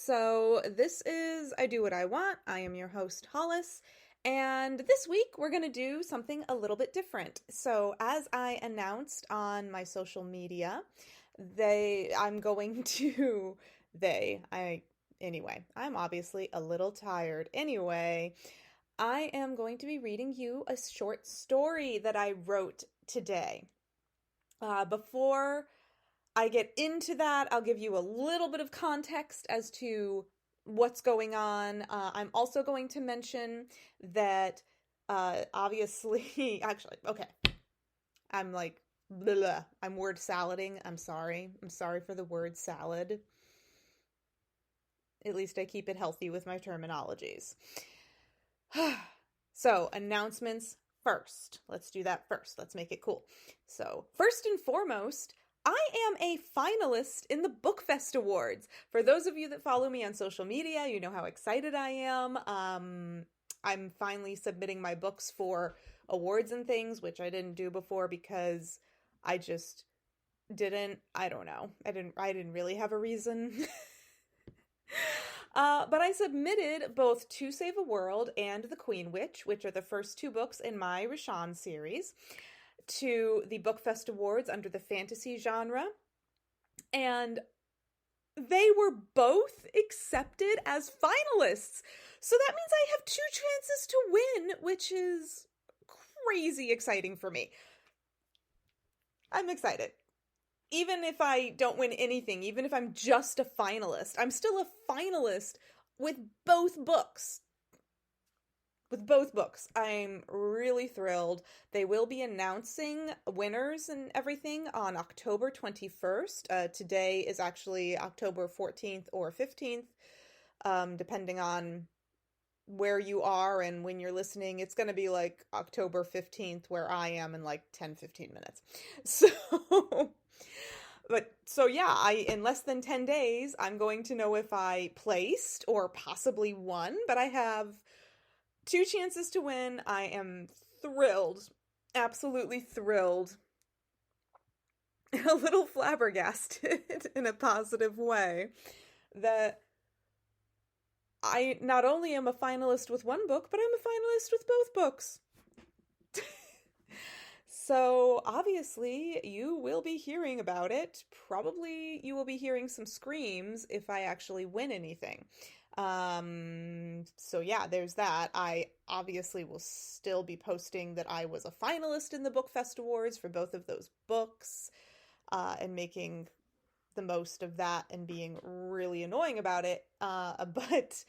So this is I Do What I Want. I am your host, Hollis. And this week we're going to do something a little bit different. So as I announced on my social media, I'm going to, anyway, I'm obviously a little tired. Anyway, I am going to be reading you a short story that I wrote today. Before I get into that, I'll give you a little bit of context as to what's going on. I'm also going to mention that, obviously, actually, okay, I'm like, blah, blah. I'm word salading. I'm sorry. I'm sorry for the word salad. At least I keep it healthy with my terminologies. So, announcements first. Let's do that first. Let's make it cool. So, first and foremost, I am a finalist in the BookFest Awards. For those of you that follow me on social media, you know how excited I am. I'm finally submitting my books for awards and things, which I didn't do before because I just didn't, I don't know. I didn't really have a reason. But I submitted both To Save a World and The Queen Witch, which are the first two books in my Rashawn series, to the BookFest Awards under the fantasy genre. And they were both accepted as finalists. So that means I have two chances to win, which is crazy exciting for me. I'm excited. Even if I don't win anything, even if I'm just a finalist, I'm still a finalist with both books. With both books. I'm really thrilled. They will be announcing winners and everything on October 21st. Today is actually October 14th or 15th, depending on where you are and when you're listening. It's going to be like October 15th where I am in like 10-15 minutes. So yeah, in less than 10 days, I'm going to know if I placed or possibly won, but I have two chances to win. I am thrilled, absolutely thrilled, a little flabbergasted in a positive way that I not only am a finalist with one book, but I'm a finalist with both books. So, obviously, you will be hearing about it. Probably you will be hearing some screams if I actually win anything. So yeah, there's that. I obviously will still be posting that I was a finalist in the BookFest Awards for both of those books, and making the most of that and being really annoying about it. But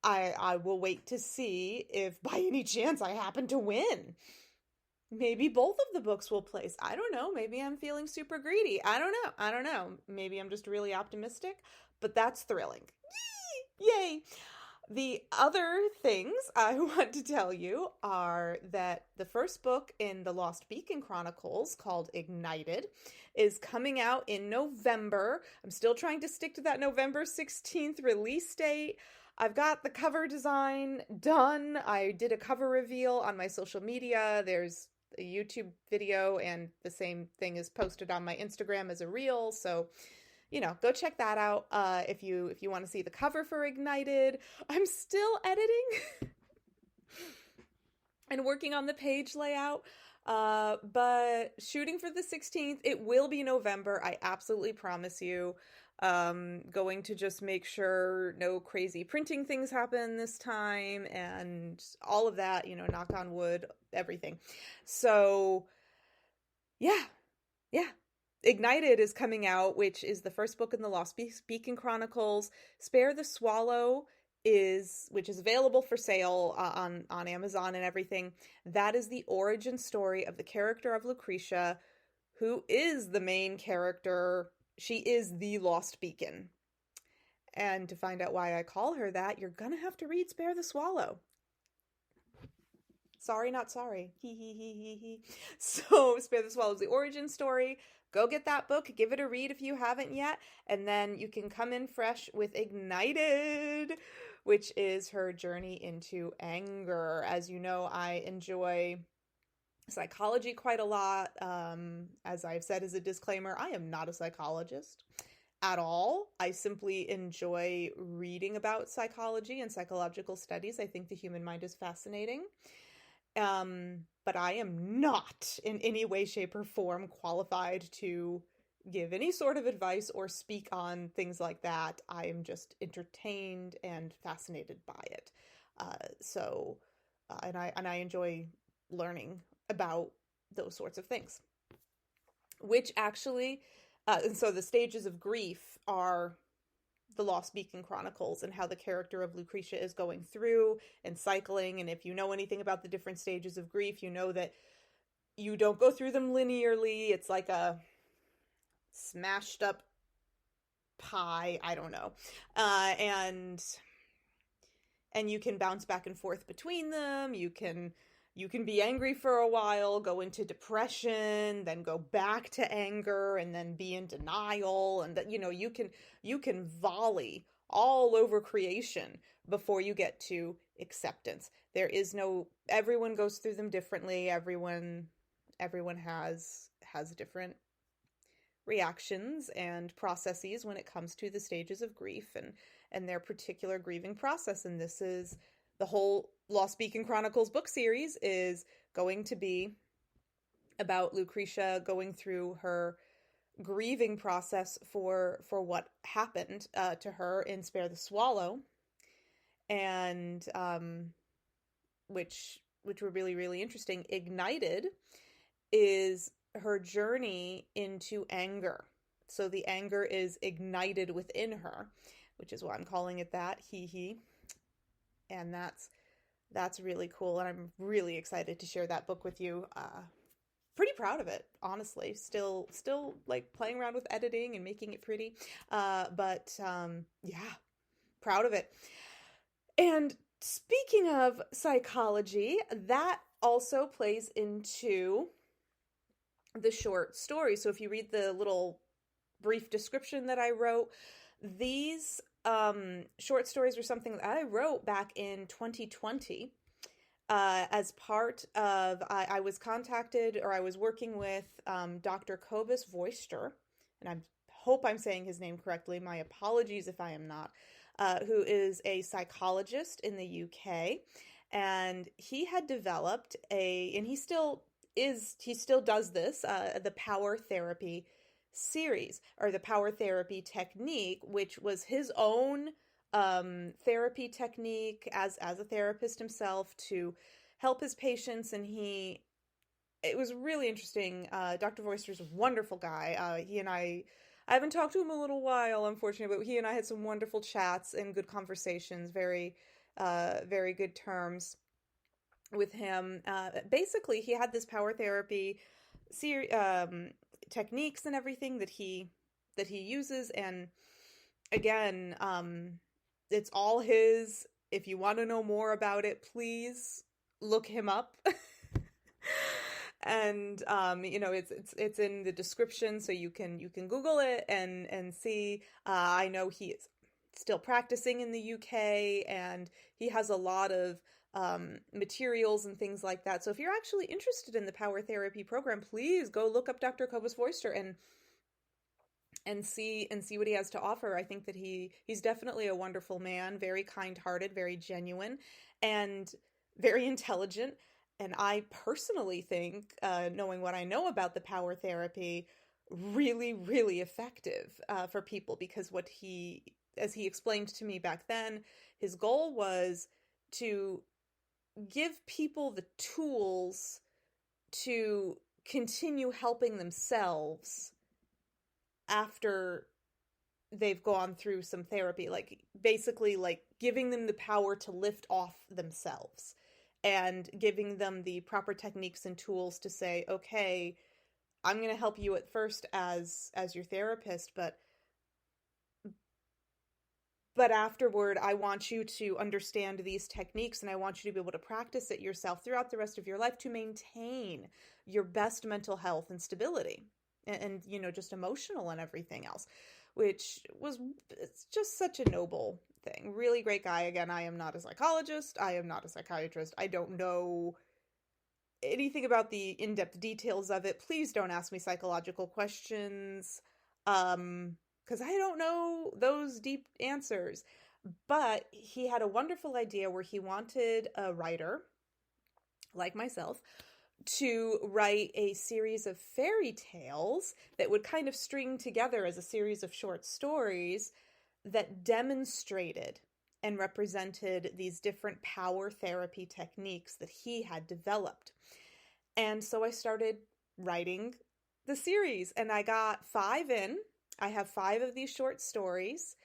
I will wait to see if by any chance I happen to win. Maybe both of the books will place. I don't know. Maybe I'm feeling super greedy. I don't know. Maybe I'm just really optimistic, but that's thrilling. Yay! The other things I want to tell you are that the first book in the Lost Beacon Chronicles, called Ignited, is coming out in November. I'm still trying to stick to that November 16th release date. I've got the cover design done. I did a cover reveal on my social media. There's a YouTube video, and the same thing is posted on my Instagram as a reel. So, go check that out if you want to see the cover for Ignited. I'm still editing and working on the page layout, but shooting for the 16th. It will be November, I absolutely promise you. Going to just make sure no crazy printing things happen this time and all of that, knock on wood, everything. So, yeah. Ignited is coming out, which is the first book in the Lost Beacon Chronicles. Spare the Swallow which is available for sale on Amazon and everything. That is the origin story of the character of Lucretia, who is the main character. She is the Lost Beacon. And to find out why I call her that, you're gonna have to read Spare the Swallow. Sorry, not sorry. He. So, Spare the Swallow is the origin story. Go get that book, give it a read if you haven't yet, and then you can come in fresh with Ignited, which is her journey into anger. As you know, I enjoy psychology quite a lot. As I've said as a disclaimer, I am not a psychologist. at all. I simply enjoy reading about psychology and psychological studies. I think the human mind is fascinating. But I am not in any way, shape, or form qualified to give any sort of advice or speak on things like that. I am just entertained and fascinated by it. And I enjoy learning about those sorts of things. Which actually, and so the stages of grief are the Lost Beacon Chronicles and how the character of Lucretia is going through and cycling. And if you know anything about the different stages of grief, you know that you don't go through them linearly. It's like a smashed up pie. I don't know. And you can bounce back and forth between them. You can be angry for a while, go into depression, then go back to anger, and then be in denial. And that, you can volley all over creation before you get to acceptance. There is no, everyone goes through them differently. Everyone has different reactions and processes when it comes to the stages of grief and their particular grieving process. And this is the whole Lost Beacon Chronicles book series is going to be about Lucretia going through her grieving process for what happened to her in Spare the Swallow, and which were really, really interesting. Ignited is her journey into anger. So the anger is ignited within her, which is why I'm calling it that. And that's really cool, and I'm really excited to share that book with you. Pretty proud of it, honestly. Still like playing around with editing and making it pretty. But yeah, proud of it. And speaking of psychology, that also plays into the short story. So if you read the little brief description that I wrote, these short stories were something that I wrote back in 2020 as part of, I was contacted, or I was working with Dr. Kobus Vorster, and I hope I'm saying his name correctly. My apologies if I am not, who is a psychologist in the UK, and he had developed and he still does this, the power therapy series, or the power therapy technique, which was his own therapy technique as a therapist himself to help his patients. And it was really interesting. Dr. Voister's a wonderful guy. He and I haven't talked to him in a little while, unfortunately, but he and I had some wonderful chats and good conversations, very, very good terms with him. Basically, he had this power therapy techniques and everything that he uses, and again, it's all his. If you want to know more about it, please look him up. And it's in the description, so you can Google it and see. I know he is still practicing in the UK, and he has a lot of materials and things like that. So if you're actually interested in the power therapy program, please go look up Dr. Kobus Vorster and see what he has to offer. I think that he's definitely a wonderful man, very kind-hearted, very genuine, and very intelligent. And I personally think, knowing what I know about the power therapy, really, really effective for people, because as he explained to me back then, his goal was to give people the tools to continue helping themselves after they've gone through some therapy, like basically like giving them the power to lift off themselves and giving them the proper techniques and tools to say, okay, I'm going to help you at first as your therapist, but afterward, I want you to understand these techniques, and I want you to be able to practice it yourself throughout the rest of your life to maintain your best mental health and stability, and just emotional and everything else, which it's just such a noble thing. Really great guy. Again, I am not a psychologist. I am not a psychiatrist. I don't know anything about the in-depth details of it. Please don't ask me psychological questions. because I don't know those deep answers. But he had a wonderful idea where he wanted a writer like myself to write a series of fairy tales that would kind of string together as a series of short stories that demonstrated and represented these different power therapy techniques that he had developed. And so I started writing the series, and I got 5 in. I have 5 of these short stories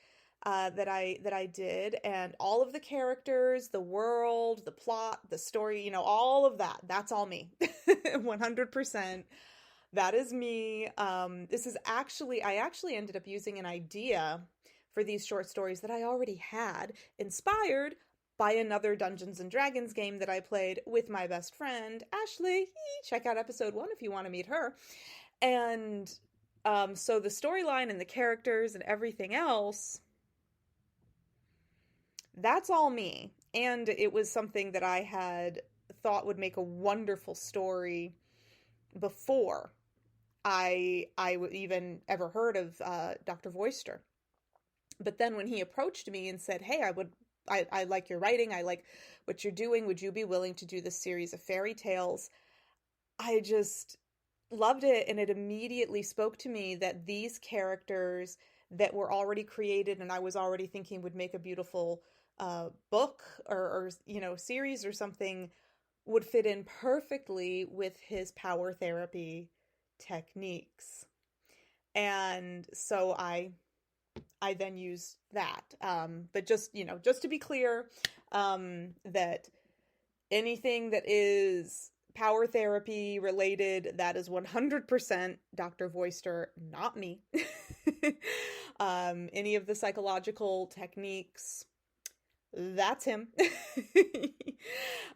that I did, and all of the characters, the world, the plot, the story, all of that. That's all me. 100%. That is me. I actually ended up using an idea for these short stories that I already had, inspired by another Dungeons and Dragons game that I played with my best friend, Ashley. Check out episode 1 if you want to meet her. And so the storyline and the characters and everything else, that's all me. And it was something that I had thought would make a wonderful story before I even ever heard of Dr. Vorster. But then when he approached me and said, hey, I like your writing, I like what you're doing, would you be willing to do this series of fairy tales? I just loved it, and it immediately spoke to me that these characters that were already created and I was already thinking would make a beautiful book or series or something would fit in perfectly with his power therapy techniques. And so I then used that. But just to be clear, that anything that is power therapy related, that is 100% Dr. Vorster, not me. Any of the psychological techniques, that's him.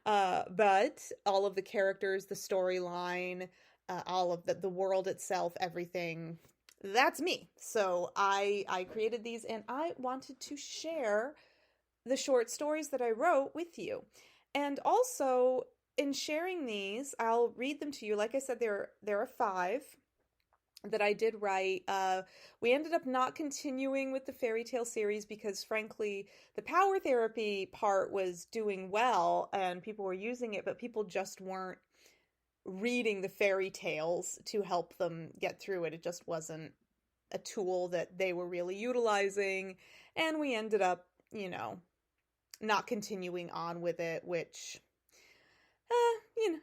But all of the characters, the storyline, all of the world itself, everything, that's me. So I created these, and I wanted to share the short stories that I wrote with you. And also, in sharing these, I'll read them to you. Like I said, there are 5 that I did write. We ended up not continuing with the fairy tale series because, frankly, the power therapy part was doing well and people were using it, but people just weren't reading the fairy tales to help them get through it. It just wasn't a tool that they were really utilizing, and we ended up, not continuing on with it, which,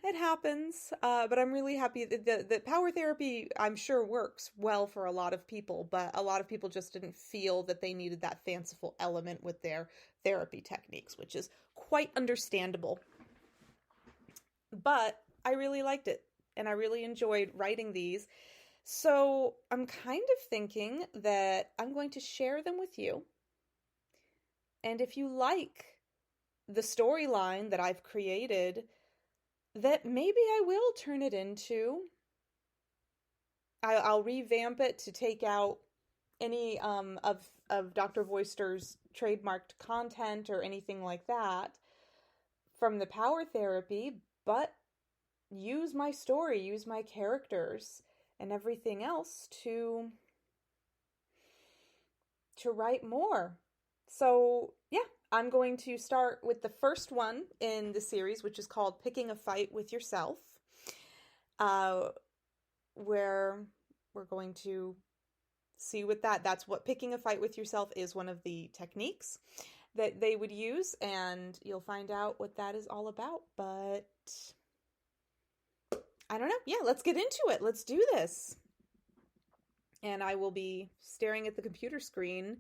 it happens. But I'm really happy that power therapy, I'm sure, works well for a lot of people, but a lot of people just didn't feel that they needed that fanciful element with their therapy techniques, which is quite understandable. But I really liked it, and I really enjoyed writing these. So I'm kind of thinking that I'm going to share them with you. And if you like the storyline that I've created, that maybe I will turn it into. I'll revamp it to take out any of Dr. Vorster's trademarked content or anything like that from the power therapy, but use my story, use my characters and everything else to write more. So, yeah, I'm going to start with the first one in the series, which is called Picking a Fight with Yourself, where we're going to see what that's what picking a fight with yourself is, one of the techniques that they would use, and you'll find out what that is all about. But I don't know. Yeah, let's get into it. Let's do this. And I will be staring at the computer screen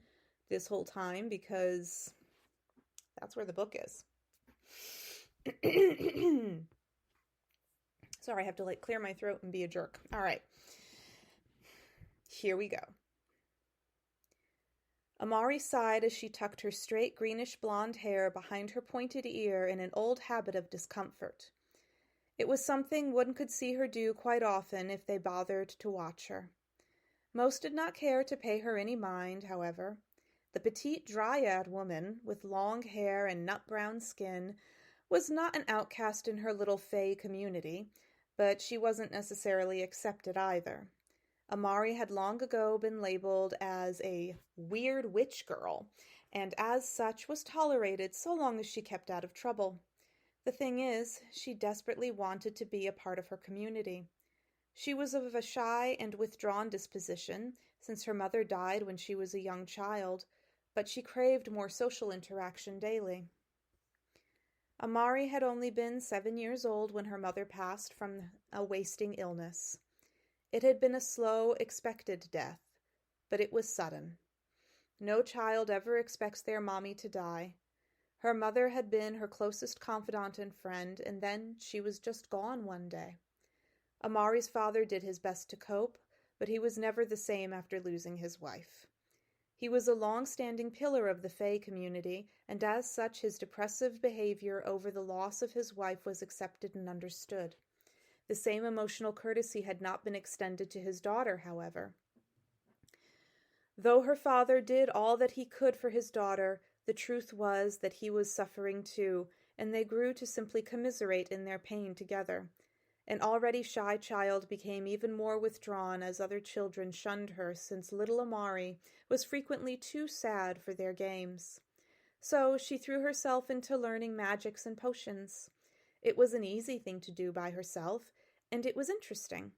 this whole time because that's where the book is. Sorry, I have to clear my throat and be a jerk. All right. Here we go. Amari sighed as she tucked her straight greenish blonde hair behind her pointed ear in an old habit of discomfort. It was something one could see her do quite often if they bothered to watch her. Most did not care to pay her any mind, however. The petite dryad woman, with long hair and nut-brown skin, was not an outcast in her little fae community, but she wasn't necessarily accepted either. Amari had long ago been labeled as a weird witch girl, and as such was tolerated so long as she kept out of trouble. The thing is, she desperately wanted to be a part of her community. She was of a shy and withdrawn disposition, since her mother died when she was a young child, but she craved more social interaction daily. Amari had only been 7 years old when her mother passed from a wasting illness. It had been a slow, expected death, but it was sudden. No child ever expects their mommy to die. Her mother had been her closest confidant and friend, and then she was just gone one day. Amari's father did his best to cope, but he was never the same after losing his wife. He was a long-standing pillar of the Fae community, and as such his depressive behavior over the loss of his wife was accepted and understood. The same emotional courtesy had not been extended to his daughter, however. Though her father did all that he could for his daughter, the truth was that he was suffering too, and they grew to simply commiserate in their pain together. An already shy child became even more withdrawn as other children shunned her, since little Amari was frequently too sad for their games. So she threw herself into learning magics and potions. It was an easy thing to do by herself, and it was interesting.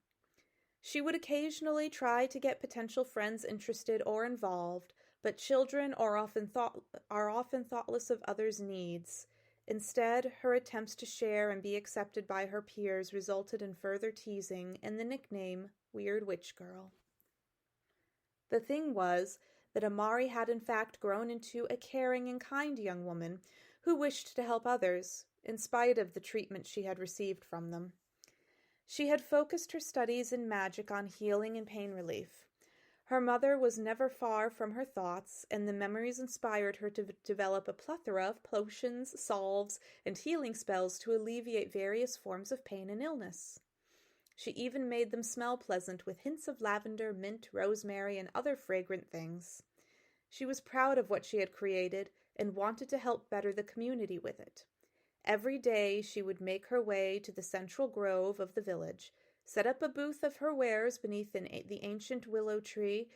She would occasionally try to get potential friends interested or involved, but children are often thoughtless of others' needs. Instead, her attempts to share and be accepted by her peers resulted in further teasing and the nickname Weird Witch Girl. The thing was that Amari had in fact grown into a caring and kind young woman who wished to help others, in spite of the treatment she had received from them. She had focused her studies in magic on healing and pain relief. Her mother was never far from her thoughts, and the memories inspired her to develop a plethora of potions, salves, and healing spells to alleviate various forms of pain and illness. She even made them smell pleasant with hints of lavender, mint, rosemary, and other fragrant things. She was proud of what she had created and wanted to help better the community with it. Every day she would make her way to the central grove of the village, set up a booth of her wares beneath the ancient willow tree,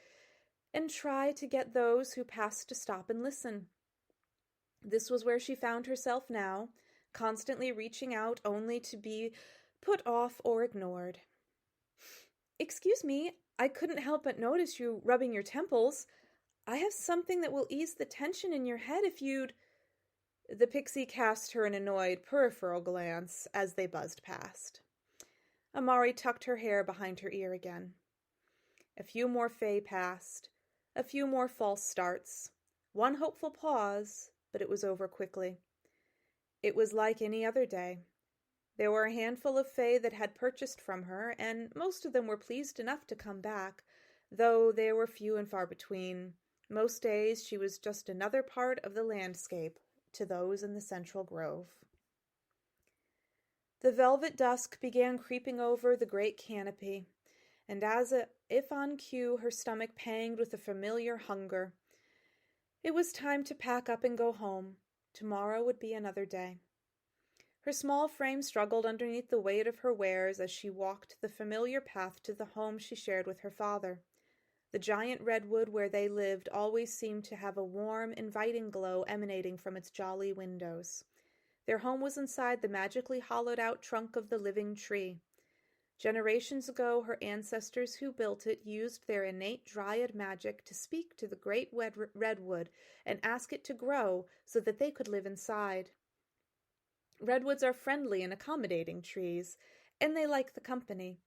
and try to get those who passed to stop and listen. This was where she found herself now, constantly reaching out only to be put off or ignored. "Excuse me, I couldn't help but notice you rubbing your temples. I have something that will ease the tension in your head if you'd—" The pixie cast her an annoyed peripheral glance as they buzzed past. Amari tucked her hair behind her ear again. A few more fae passed, a few more false starts, one hopeful pause, but it was over quickly. It was like any other day. There were a handful of fae that had purchased from her, and most of them were pleased enough to come back, though they were few and far between. Most days she was just another part of the landscape to those in the central grove. The velvet dusk began creeping over the great canopy, and if on cue her stomach panged with a familiar hunger. It was time to pack up and go home. Tomorrow would be another day. Her small frame struggled underneath the weight of her wares as she walked the familiar path to the home she shared with her father. The giant redwood where they lived always seemed to have a warm, inviting glow emanating from its jolly windows. Their home was inside the magically hollowed-out trunk of the living tree. Generations ago, her ancestors who built it used their innate dryad magic to speak to the great redwood and ask it to grow so that they could live inside. Redwoods are friendly and accommodating trees, and they like the company.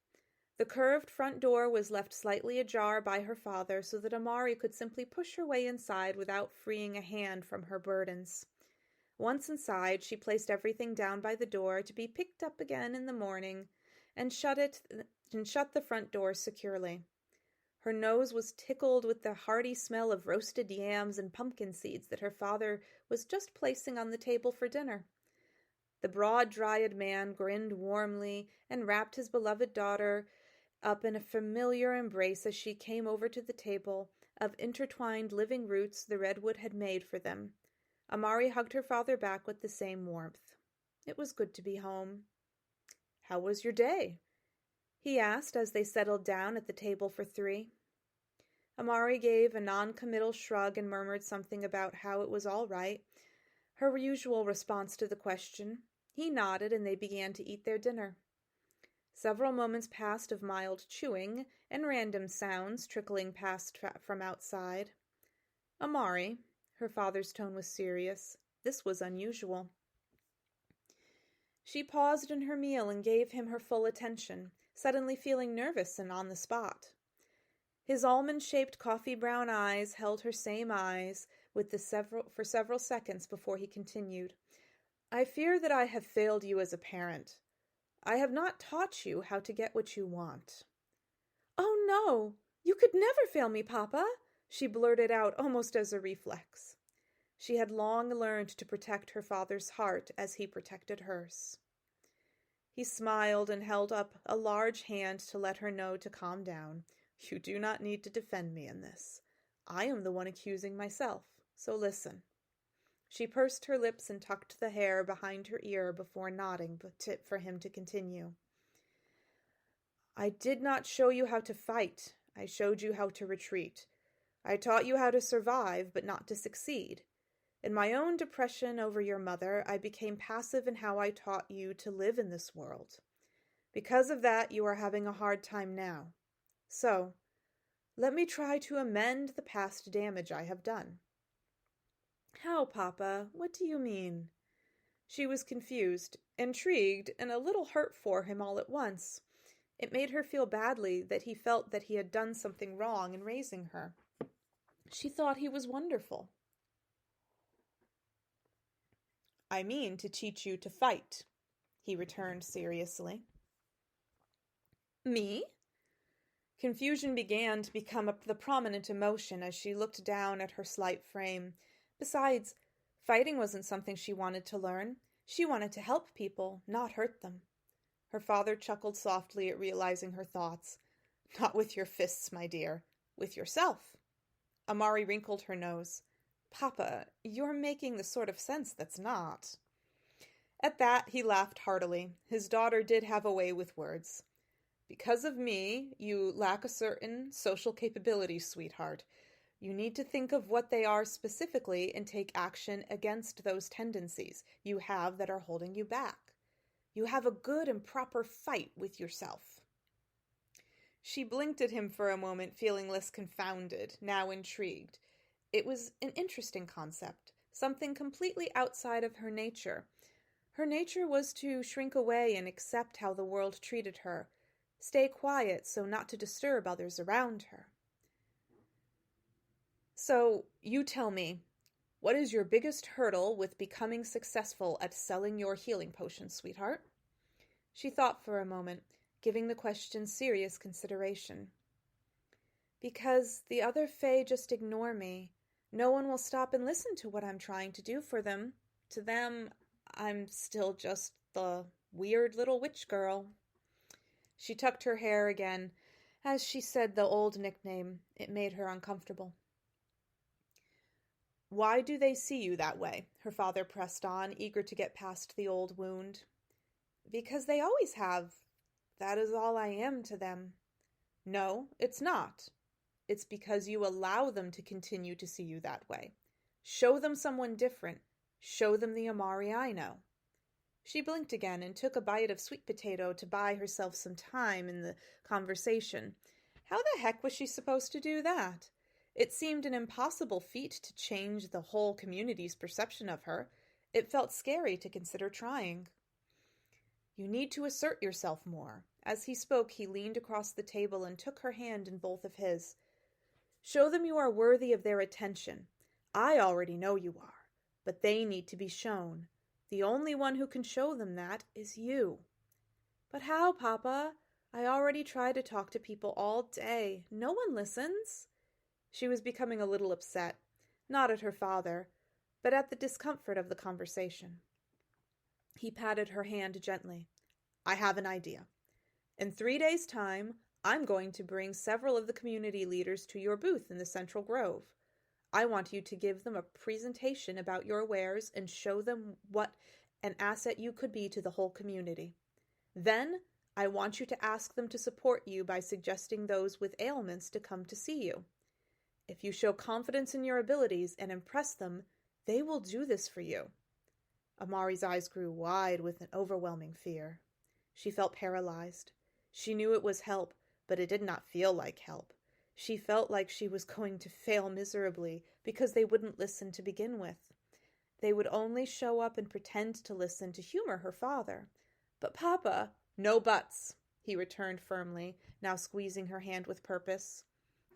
The curved front door was left slightly ajar by her father so that Amari could simply push her way inside without freeing a hand from her burdens. Once inside, she placed everything down by the door to be picked up again in the morning and shut the front door securely. Her nose was tickled with the hearty smell of roasted yams and pumpkin seeds that her father was just placing on the table for dinner. The broad dryad man grinned warmly and wrapped his beloved daughter up in a familiar embrace as she came over to the table of intertwined living roots the redwood had made for them. Amari hugged her father back with the same warmth. It was good to be home. "How was your day?" he asked as they settled down at the table for 3. Amari gave a non-committal shrug and murmured something about how it was all right, her usual response to the question. He nodded, and they began to eat their dinner. Several moments passed of mild chewing and random sounds trickling past from outside. Amari, her father's tone was serious. This was unusual. She paused in her meal and gave him her full attention, suddenly feeling nervous and on the spot. His almond-shaped coffee-brown eyes held her same eyes for several seconds before he continued. I fear that I have failed you as a parent. I have not taught you how to get what you want. Oh, no! You could never fail me, Papa! She blurted out almost as a reflex. She had long learned to protect her father's heart as he protected hers. He smiled and held up a large hand to let her know to calm down. You do not need to defend me in this. I am the one accusing myself, so listen. She pursed her lips and tucked the hair behind her ear before nodding for him to continue. I did not show you how to fight. I showed you how to retreat. I taught you how to survive, but not to succeed. In my own depression over your mother, I became passive in how I taught you to live in this world. Because of that, you are having a hard time now. So, let me try to amend the past damage I have done. How, Papa? What do you mean? She was confused, intrigued, and a little hurt for him all at once. It made her feel badly that he felt that he had done something wrong in raising her. She thought he was wonderful. I mean to teach you to fight, he returned seriously. Me? Confusion began to become the prominent emotion as she looked down at her slight frame. Besides, fighting wasn't something she wanted to learn. She wanted to help people, not hurt them. Her father chuckled softly at realizing her thoughts. Not with your fists, my dear. With yourself. Amari wrinkled her nose. Papa, you're making the sort of sense that's not. At that, he laughed heartily. His daughter did have a way with words. Because of me, you lack a certain social capability, sweetheart. You need to think of what they are specifically and take action against those tendencies you have that are holding you back. You have a good and proper fight with yourself. She blinked at him for a moment, feeling less confounded, now intrigued. It was an interesting concept, something completely outside of her nature. Her nature was to shrink away and accept how the world treated her, stay quiet so not to disturb others around her. So, you tell me, what is your biggest hurdle with becoming successful at selling your healing potions, sweetheart? She thought for a moment, giving the question serious consideration. Because the other Fae just ignore me. No one will stop and listen to what I'm trying to do for them. To them, I'm still just the weird little witch girl. She tucked her hair again. As she said the old nickname, it made her uncomfortable. Why do they see you that way? Her father pressed on, eager to get past the old wound. Because they always have. That is all I am to them. No, it's not. It's because you allow them to continue to see you that way. Show them someone different. Show them the Amari I know. She blinked again and took a bite of sweet potato to buy herself some time in the conversation. How the heck was she supposed to do that? It seemed an impossible feat to change the whole community's perception of her. It felt scary to consider trying. You need to assert yourself more. As he spoke, he leaned across the table and took her hand in both of his. Show them you are worthy of their attention. I already know you are, but they need to be shown. The only one who can show them that is you. But how, Papa? I already try to talk to people all day. No one listens. She was becoming a little upset, not at her father, but at the discomfort of the conversation. He patted her hand gently. I have an idea. In 3 days' time, I'm going to bring several of the community leaders to your booth in the Central Grove. I want you to give them a presentation about your wares and show them what an asset you could be to the whole community. Then, I want you to ask them to support you by suggesting those with ailments to come to see you. If you show confidence in your abilities and impress them, they will do this for you." Amari's eyes grew wide with an overwhelming fear. She felt paralyzed. She knew it was help, but it did not feel like help. She felt like she was going to fail miserably because they wouldn't listen to begin with. They would only show up and pretend to listen to humor her father. "But Papa—" "No buts," he returned firmly, now squeezing her hand with purpose.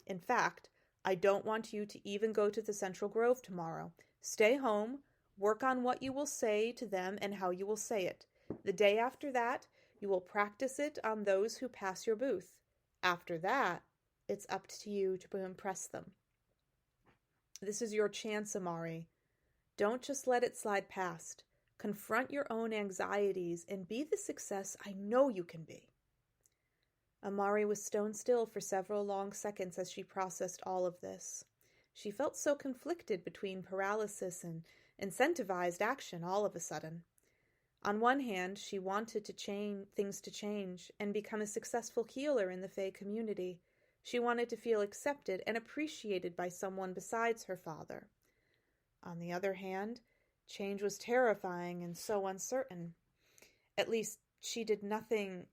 "In fact, I don't want you to even go to the Central Grove tomorrow. Stay home, work on what you will say to them and how you will say it. The day after that, you will practice it on those who pass your booth. After that, it's up to you to impress them. This is your chance, Amari. Don't just let it slide past. Confront your own anxieties and be the success I know you can be." Amari was stone still for several long seconds as she processed all of this. She felt so conflicted between paralysis and incentivized action all of a sudden. On one hand, she wanted things to change and become a successful healer in the Fae community. She wanted to feel accepted and appreciated by someone besides her father. On the other hand, change was terrifying and so uncertain. At least if she did nothing,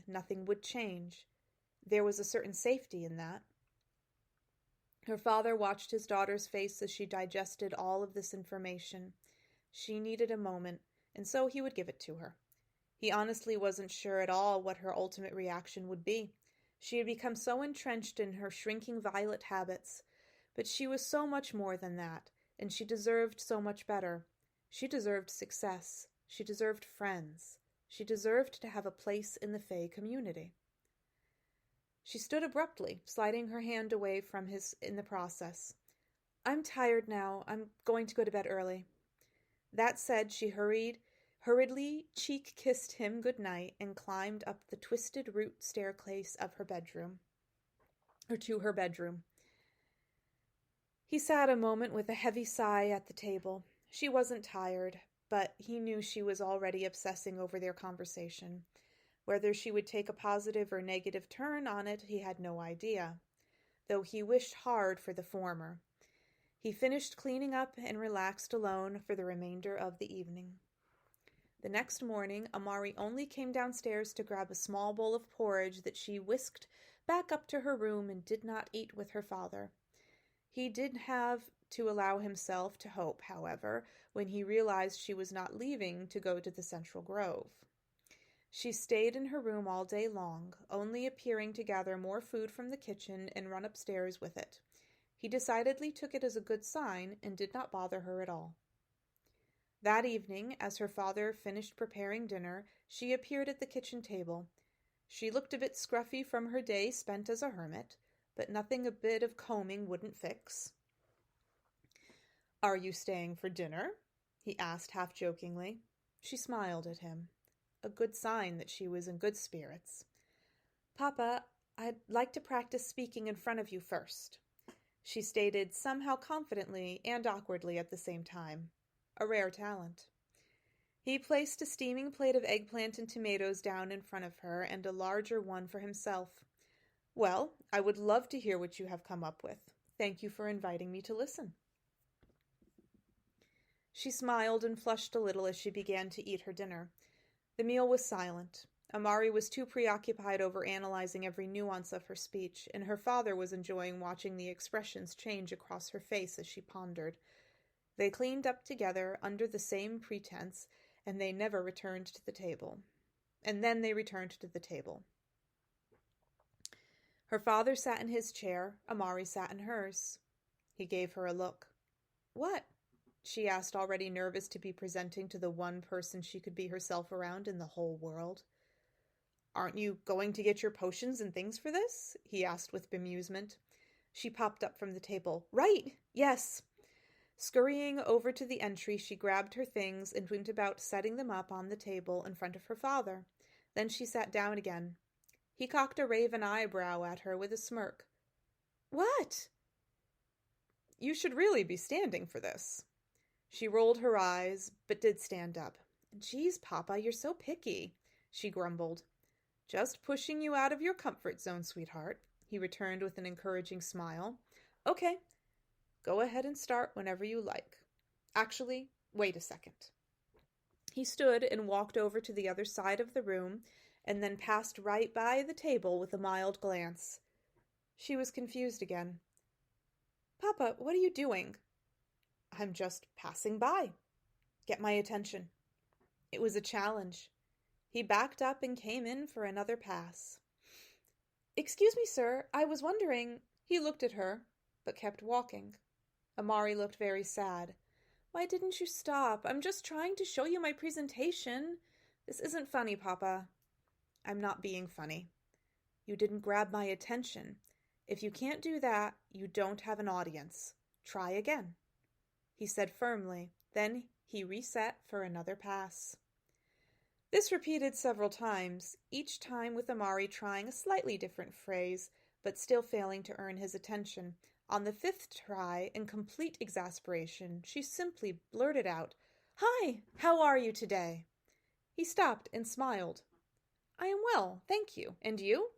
nothing would change. There was a certain safety in that. Her father watched his daughter's face as she digested all of this information. She needed a moment, and so he would give it to her. He honestly wasn't sure at all what her ultimate reaction would be. She had become so entrenched in her shrinking violet habits, but she was so much more than that, and she deserved so much better. She deserved success. She deserved friends. She deserved to have a place in the Fae community. She stood abruptly, sliding her hand away from his in the process. "I'm tired now. I'm going to go to bed early." That said, she hurriedly cheek-kissed him good night and climbed up the twisted root staircase of to her bedroom. He sat a moment with a heavy sigh at the table. She wasn't tired, but he knew she was already obsessing over their conversation. Whether she would take a positive or negative turn on it, he had no idea, though he wished hard for the former. He finished cleaning up and relaxed alone for the remainder of the evening. The next morning, Amari only came downstairs to grab a small bowl of porridge that she whisked back up to her room and did not eat with her father. He did have to allow himself to hope, however, when he realized she was not leaving to go to the Central Grove. She stayed in her room all day long, only appearing to gather more food from the kitchen and run upstairs with it. He decidedly took it as a good sign and did not bother her at all. That evening, as her father finished preparing dinner, she appeared at the kitchen table. She looked a bit scruffy from her day spent as a hermit, but nothing a bit of combing wouldn't fix. "Are you staying for dinner?" he asked half-jokingly. She smiled at him, a good sign that she was in good spirits. "Papa, I'd like to practice speaking in front of you first," she stated somehow confidently and awkwardly at the same time. A rare talent. He placed a steaming plate of eggplant and tomatoes down in front of her and a larger one for himself. "Well, I would love to hear what you have come up with. Thank you for inviting me to listen." She smiled and flushed a little as she began to eat her dinner. The meal was silent. Amari was too preoccupied over analyzing every nuance of her speech, and her father was enjoying watching the expressions change across her face as she pondered. They cleaned up together under the same pretense, and they never returned to the table. And then they returned to the table. Her father sat in his chair. Amari sat in hers. He gave her a look. "What?" she asked, already nervous to be presenting to the one person she could be herself around in the whole world. "Aren't you going to get your potions and things for this?" he asked with bemusement. She popped up from the table. "Right! Yes!" Scurrying over to the entry, she grabbed her things and went about setting them up on the table in front of her father. Then she sat down again. He cocked a raven eyebrow at her with a smirk. "What?" "You should really be standing for this." She rolled her eyes, but did stand up. "Geez, Papa, you're so picky." she grumbled. "Just pushing you out of your comfort zone, sweetheart," he returned with an encouraging smile. "Okay, go ahead and start whenever you like. Actually, wait a second." He stood and walked over to the other side of the room and then passed right by the table with a mild glance. She was confused again. "Papa, what are you doing?" "I'm just passing by. Get my attention." It was a challenge. He backed up and came in for another pass. "Excuse me, sir, I was wondering—" He looked at her, but kept walking. Amari looked very sad. "Why didn't you stop? I'm just trying to show you my presentation. This isn't funny, Papa." "I'm not being funny. You didn't grab my attention. If you can't do that, you don't have an audience. Try again," he said firmly. Then he reset for another pass. This repeated several times, each time with Amari trying a slightly different phrase, but still failing to earn his attention. On the fifth try, in complete exasperation, she simply blurted out, "Hi, how are you today?" He stopped and smiled. "I am well, thank you. And you?"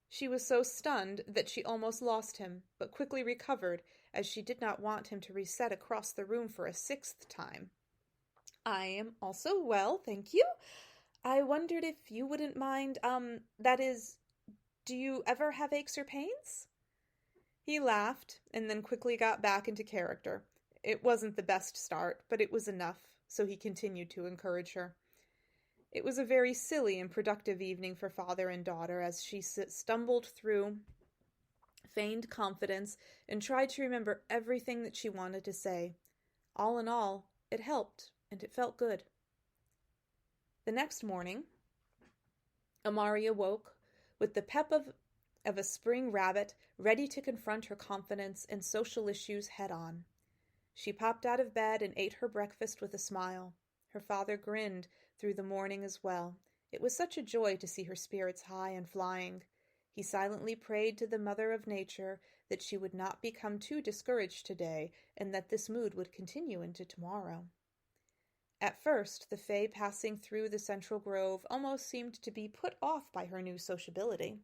She was so stunned that she almost lost him, but quickly recovered, as she did not want him to reset across the room for a sixth time. "I am also well, thank you. I wondered if you wouldn't mind, that is, do you ever have aches or pains?" He laughed, and then quickly got back into character. It wasn't the best start, but it was enough, so he continued to encourage her. It was a very silly and productive evening for father and daughter as she stumbled through, feigned confidence, and tried to remember everything that she wanted to say. All in all, it helped, and it felt good. The next morning, Amari awoke with the pep of a spring rabbit, ready to confront her confidence and social issues head-on. She popped out of bed and ate her breakfast with a smile. Her father grinned through the morning as well. It was such a joy to see her spirits high and flying. He silently prayed to the Mother of Nature that she would not become too discouraged today and that this mood would continue into tomorrow. At first, the fae passing through the central grove almost seemed to be put off by her new sociability.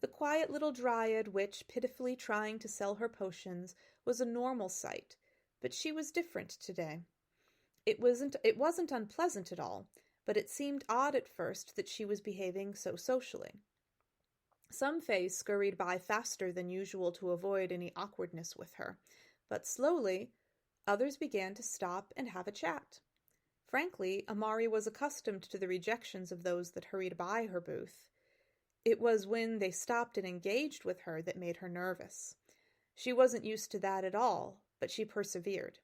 The quiet little dryad witch pitifully trying to sell her potions was a normal sight, but she was different today. It wasn't unpleasant at all, but it seemed odd at first that she was behaving so socially. Some fays scurried by faster than usual to avoid any awkwardness with her, but slowly, others began to stop and have a chat. Frankly, Amari was accustomed to the rejections of those that hurried by her booth. It was when they stopped and engaged with her that made her nervous. She wasn't used to that at all, but she persevered.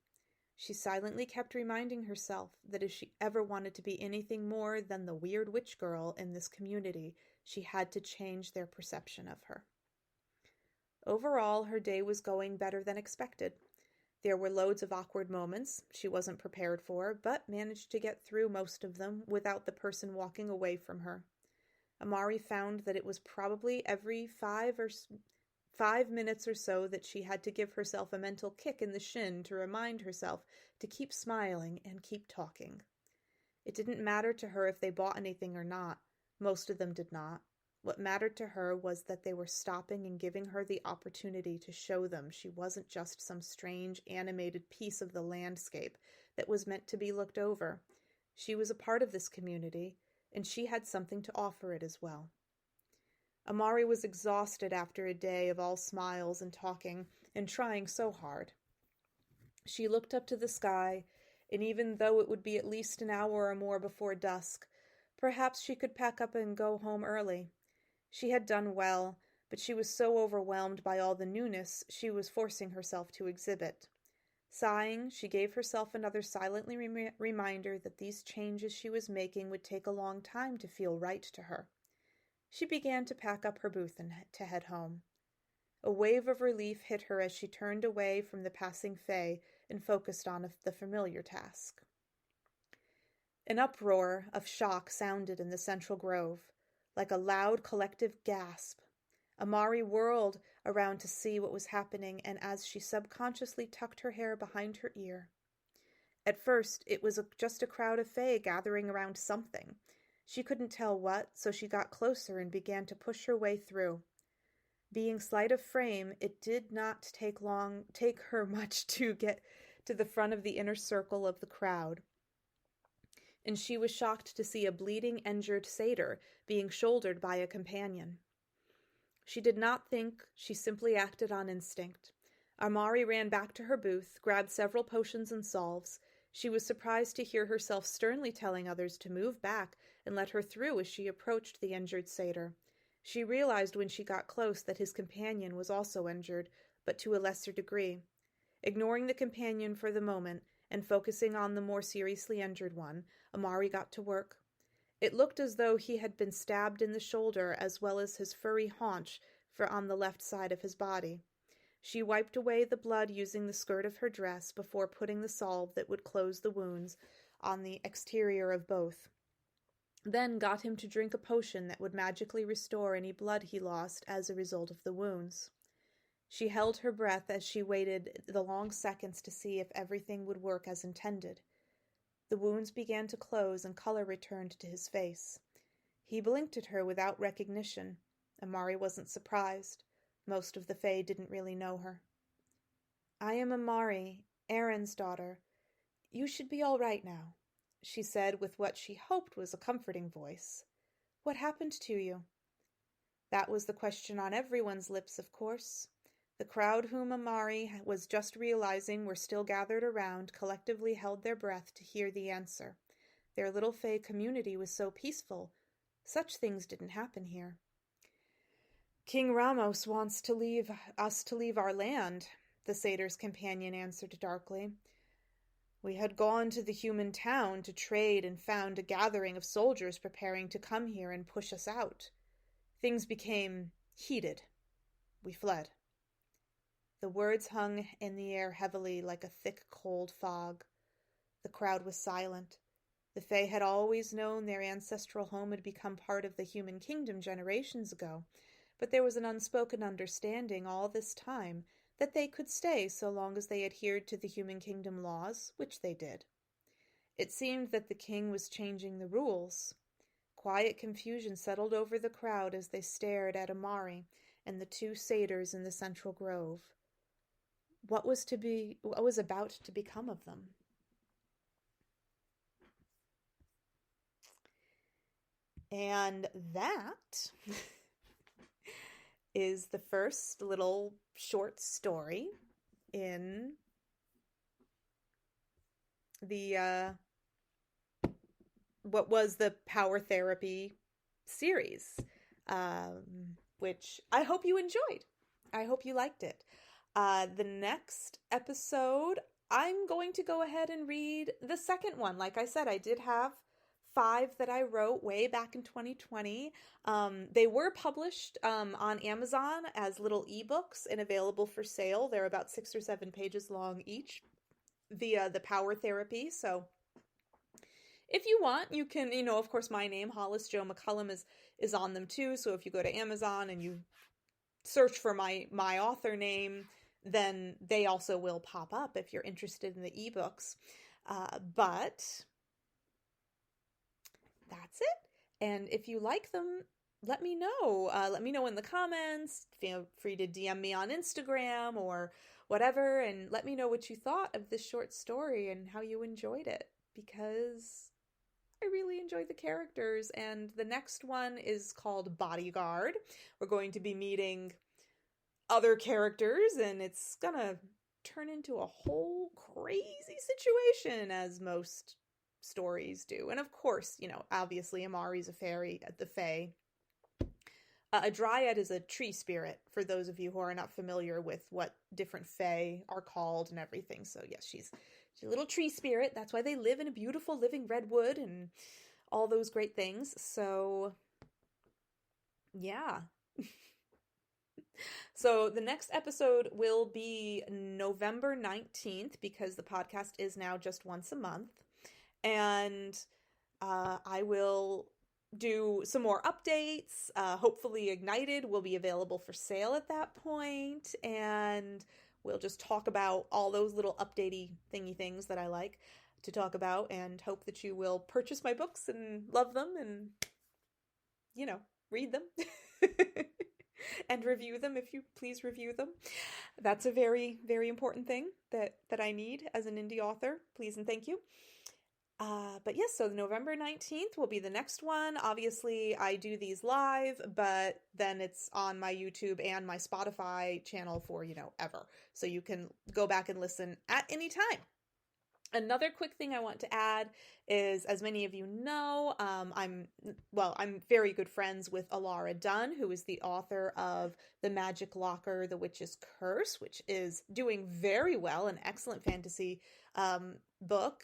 She silently kept reminding herself that if she ever wanted to be anything more than the weird witch girl in this community, she had to change their perception of her. Overall, her day was going better than expected. There were loads of awkward moments she wasn't prepared for, but managed to get through most of them without the person walking away from her. Amari found that it was probably every 5 minutes or so that she had to give herself a mental kick in the shin to remind herself to keep smiling and keep talking. It didn't matter to her if they bought anything or not. Most of them did not. What mattered to her was that they were stopping and giving her the opportunity to show them she wasn't just some strange, animated piece of the landscape that was meant to be looked over. She was a part of this community, and she had something to offer it as well. Amari was exhausted after a day of all smiles and talking and trying so hard. She looked up to the sky, and even though it would be at least an hour or more before dusk, perhaps she could pack up and go home early. She had done well, but she was so overwhelmed by all the newness she was forcing herself to exhibit. Sighing, she gave herself another silently reminder that these changes she was making would take a long time to feel right to her. She began to pack up her booth and to head home. A wave of relief hit her as she turned away from the passing fae and focused on the familiar task. An uproar of shock sounded in the central grove, like a loud collective gasp. Amari whirled around to see what was happening, and as she subconsciously tucked her hair behind her ear. At first, it was just a crowd of fae gathering around something. She couldn't tell what, so she got closer and began to push her way through. Being slight of frame, it did not take her much to get to the front of the inner circle of the crowd, and she was shocked to see a bleeding, injured satyr being shouldered by a companion. She did not think, she simply acted on instinct. Amari ran back to her booth, grabbed several potions and salves. She was surprised to hear herself sternly telling others to move back and let her through as she approached the injured satyr. She realized when she got close that his companion was also injured, but to a lesser degree. Ignoring the companion for the moment and focusing on the more seriously injured one, Amari got to work. It looked as though he had been stabbed in the shoulder as well as his furry haunch on the left side of his body. She wiped away the blood using the skirt of her dress before putting the salve that would close the wounds on the exterior of both. Then got him to drink a potion that would magically restore any blood he lost as a result of the wounds. She held her breath as she waited the long seconds to see if everything would work as intended. The wounds began to close and color returned to his face. He blinked at her without recognition. Amari wasn't surprised. Most of the Fae didn't really know her. "I am Amari, Aaron's daughter. You should be all right now," she said with what she hoped was a comforting voice. "What happened to you?" That was the question on everyone's lips, of course. The crowd whom Amari was just realizing were still gathered around collectively held their breath to hear the answer. Their little Fae community was so peaceful. Such things didn't happen here. "King Ramos wants us to leave our land," the satyr's companion answered darkly. "We had gone to the human town to trade and found a gathering of soldiers preparing to come here and push us out. Things became heated. We fled." The words hung in the air heavily like a thick, cold fog. The crowd was silent. The Fae had always known their ancestral home had become part of the human kingdom generations ago, but there was an unspoken understanding all this time that they could stay so long as they adhered to the human kingdom laws, which they did. It seemed that the king was changing the rules. Quiet confusion settled over the crowd as they stared at Amari and the two satyrs in the central grove. What was about to become of them? And that is the first little short story in the what was the Power Therapy series, which I hope you enjoyed. I hope you liked it. The next episode, I'm going to go ahead and read the second one. Like I said, I did have 5 that I wrote way back in 2020. They were published on Amazon as little ebooks and available for sale. They're about 6 or 7 pages long each via the Power Therapy. So if you want, you can, of course, my name, Hollis Jo McCullum, is on them too. So if you go to Amazon and you search for my author name, then they also will pop up if you're interested in the ebooks. But that's it. And if you like them, let me know. Let me know in the comments. Feel free to DM me on Instagram or whatever, and let me know what you thought of this short story and how you enjoyed it, because I really enjoyed the characters. And the next one is called Bodyguard. We're going to be meeting other characters, and it's gonna turn into a whole crazy situation, as most stories do. And of course, obviously Amari's a fairy at the Fae. A dryad is a tree spirit, for those of you who are not familiar with what different Fae are called and everything. So yes, she's a little tree spirit. That's why they live in a beautiful living redwood and all those great things. So yeah. So the next episode will be November 19th, because the podcast is now just once a month. And I will do some more updates. Hopefully Ignited will be available for sale at that point, and we'll just talk about all those little updatey thingy things that I like to talk about, and hope that you will purchase my books and love them and, read them and review them if you please review them. That's a very, very important thing that I need as an indie author. Please and thank you. But yes, so November 19th will be the next one. Obviously, I do these live, but then it's on my YouTube and my Spotify channel for, ever. So you can go back and listen at any time. Another quick thing I want to add is, as many of you know, I'm very good friends with Alara Dunn, who is the author of The Magic Locker, The Witch's Curse, which is doing very well, an excellent fantasy book.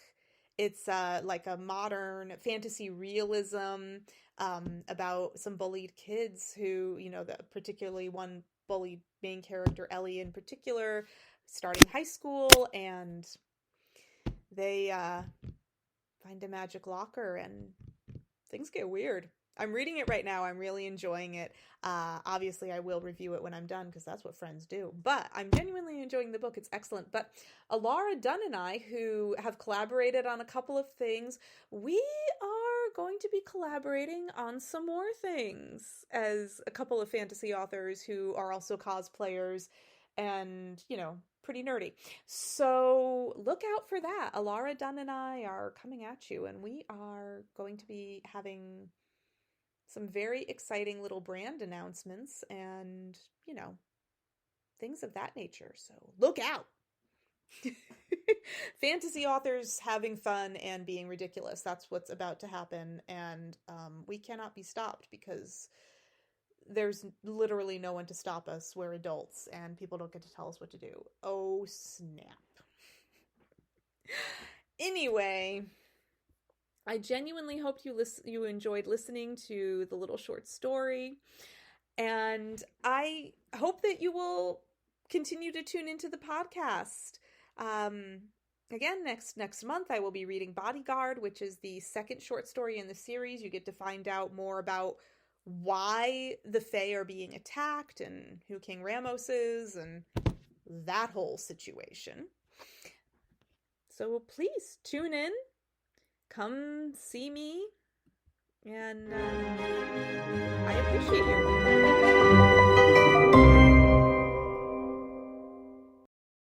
It's like a modern fantasy realism about some bullied kids who, particularly one bullied main character, Ellie in particular, starting high school, and they find a magic locker and things get weird. I'm reading it right now. I'm really enjoying it. Obviously, I will review it when I'm done because that's what friends do. But I'm genuinely enjoying the book. It's excellent. But Alara Dunn and I, who have collaborated on a couple of things, we are going to be collaborating on some more things as a couple of fantasy authors who are also cosplayers and, pretty nerdy. So look out for that. Alara Dunn and I are coming at you, and we are going to be having some very exciting little brand announcements and, things of that nature. So look out. Fantasy authors having fun and being ridiculous. That's what's about to happen. And we cannot be stopped because there's literally no one to stop us. We're adults and people don't get to tell us what to do. Oh, snap. Anyway, I genuinely hope you enjoyed listening to the little short story, and I hope that you will continue to tune into the podcast. Again, next month I will be reading Bodyguard, which is the second short story in the series. You get to find out more about why the Fae are being attacked and who King Ramos is and that whole situation. So please tune in. Come see me, and I appreciate you.